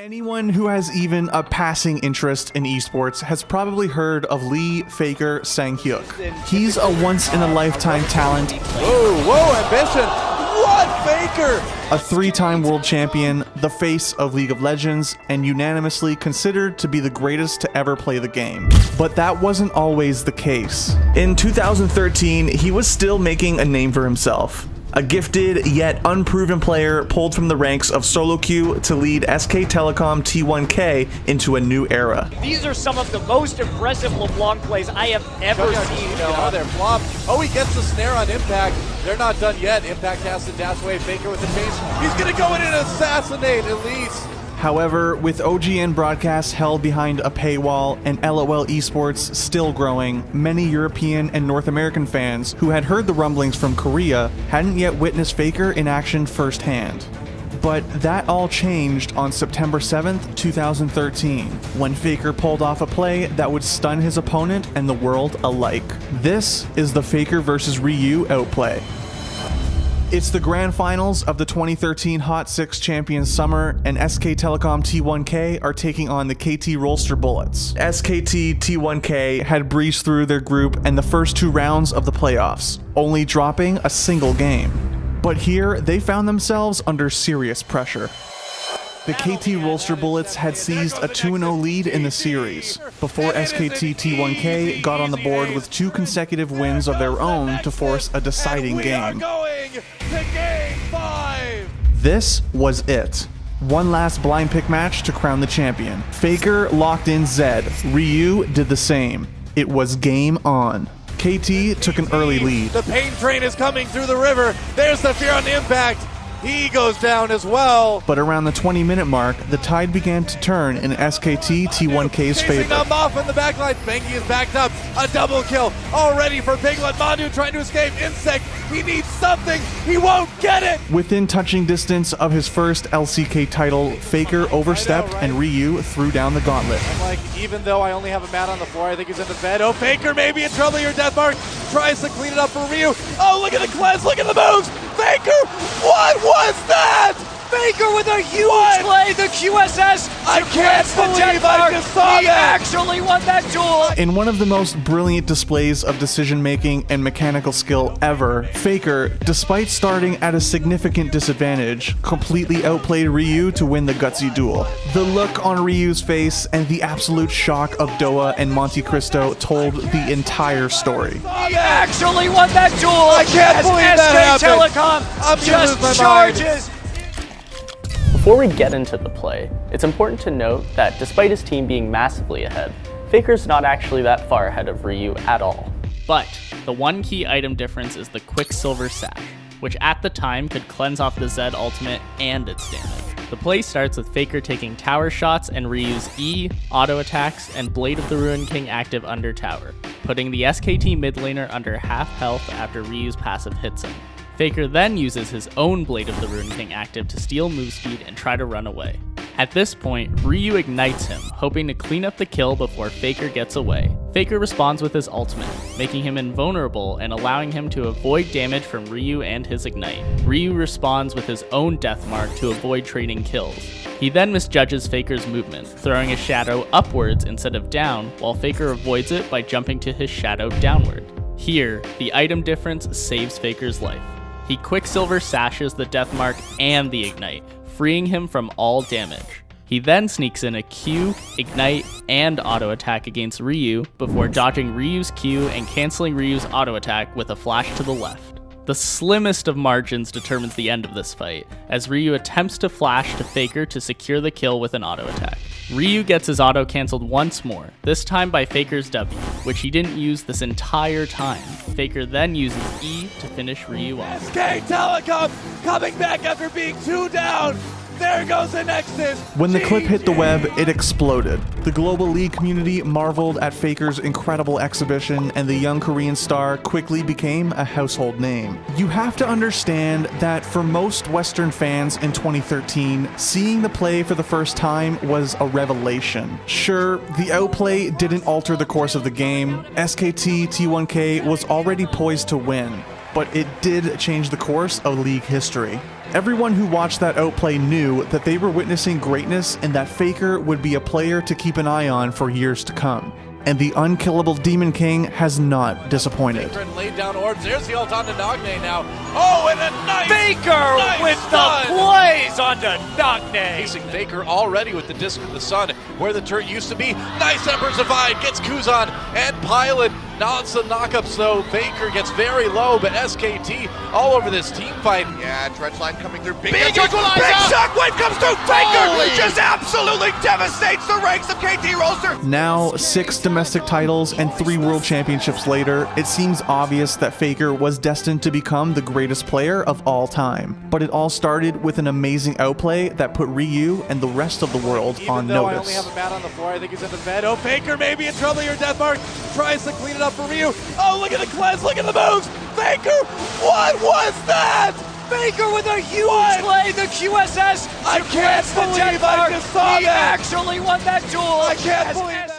Anyone who has even a passing interest in esports has probably heard of Lee Faker Sang-hyuk. He's a once-in-a-lifetime talent. Whoa, ambition! What, Faker? A three-time world champion, the face of League of Legends, and unanimously considered to be the greatest to ever play the game. But that wasn't always the case. In 2013, he was still making a name for himself. A gifted yet unproven player pulled from the ranks of solo queue to lead SK Telecom T1K into a new era. These are some of the most impressive LeBlanc plays I have ever seen. They're flopped. Oh, he gets the snare on Impact. They're not done yet. Impact has to dash away. Faker with the chase. He's gonna go in and assassinate Elise. However, with OGN broadcasts held behind a paywall and LOL esports still growing, many European and North American fans who had heard the rumblings from Korea hadn't yet witnessed Faker in action firsthand. But that all changed on September 7th, 2013, when Faker pulled off a play that would stun his opponent and the world alike. This is the Faker vs. Ryu outplay. It's the grand finals of the 2013 Hot 6 Champions Summer, and SK Telecom T1K are taking on the KT Rolster Bullets. SKT T1K had breezed through their group and the first two rounds of the playoffs, only dropping a single game. But here, they found themselves under serious pressure. The KT Rolster Bullets had seized a 2-0 lead in the series, before SKT T1K got on the board with two consecutive wins of their own to force a deciding game. Game 5. This was it. One last blind pick match to crown the champion. Faker locked in Zed. Ryu did the same. It was game on. KT took an early lead. The pain train is coming through the river. There's the fear on the Impact. He goes down as well. But around the 20-minute mark, the tide began to turn in SKT T1K's favor. Chasing them off in the backline. Bengi is backed up. A double kill already for Piglet. Manu trying to escape. Insect, he needs something. He won't get it. Within touching distance of his first LCK title, Faker overstepped and Ryu threw down the gauntlet. I'm like, even though I only have a mat on the floor, I think he's in the bed. Oh, Faker may be in trouble here. Deathmark tries to clean it up for Ryu. Oh, look at the cleanse. Look at the moves. Faker, what was that? Faker with a huge play, the QSS. I can't believe I just saw he that. actually won that duel. In one of the most brilliant displays of decision-making and mechanical skill ever, Faker, despite starting at a significant disadvantage, completely outplayed Ryu to win the gutsy duel. The look on Ryu's face and the absolute shock of Doa and Monte Cristo told the entire story. He actually won that duel. I can't believe that SK Telecom I'm just charges. Before we get into the play, it's important to note that despite his team being massively ahead, Faker's not actually that far ahead of Ryu at all. But the one key item difference is the Quicksilver Sash, which at the time could cleanse off the Zed ultimate and its damage. The play starts with Faker taking tower shots and Ryu's E, auto attacks, and Blade of the Ruined King active under tower, putting the SKT mid laner under half health after Ryu's passive hits him. Faker then uses his own Blade of the Ruined King active to steal move speed and try to run away. At this point, Ryu ignites him, hoping to clean up the kill before Faker gets away. Faker responds with his ultimate, making him invulnerable and allowing him to avoid damage from Ryu and his ignite. Ryu responds with his own death mark to avoid trading kills. He then misjudges Faker's movement, throwing his shadow upwards instead of down, while Faker avoids it by jumping to his shadow downward. Here, the item difference saves Faker's life. He Quicksilver sashes the Deathmark and the Ignite, freeing him from all damage. He then sneaks in a Q, Ignite, and auto attack against Ryu before dodging Ryu's Q and canceling Ryu's auto attack with a flash to the left. The slimmest of margins determines the end of this fight, as Ryu attempts to flash to Faker to secure the kill with an auto attack. Ryu gets his auto cancelled once more, this time by Faker's W, which he didn't use this entire time. Faker then uses E to finish Ryu off. SK Telecom coming back after being 2 down. There goes the Nexus. When the clip hit the web, it exploded. The global league community marveled at Faker's incredible exhibition, and the young Korean star quickly became a household name. You have to understand that for most Western fans in 2013, seeing the play for the first time was a revelation. Sure, the outplay didn't alter the course of the game. SKT T1K was already poised to win. but it did change the course of League history. Everyone who watched that outplay knew that they were witnessing greatness and that Faker would be a player to keep an eye on for years to come. And the unkillable Demon King has not disappointed. Faker laid down orbs. There's the ult onto Nagne now. Oh, and a nice Faker with the plays onto Nagne. Facing Faker already with the Disc of the Sun, where the turret used to be. Nice Emperor's Divide gets Kuzan and Pilot. Now it's the knockups though. Faker gets very low, but SKT all over this team fight. Yeah, Dredgeline coming through. Big Big shockwave comes through. Faker just absolutely devastates the ranks of KT Roster. Now, 6 domestic titles and 3 world championships later, it seems obvious that Faker was destined to become the greatest player of all time. But it all started with an amazing outplay that put Ryu and the rest of the world on Even though notice. I only have a mat on the floor, I think he's in the bed. Oh, Faker may be in trouble here. Deathmark tries to clean it up for Ryu. Oh, look at the cleanse, look at the moves. Faker, what was that? Faker with a huge play, the QSS. I can't believe I just saw he that. actually won that duel. I can't believe that.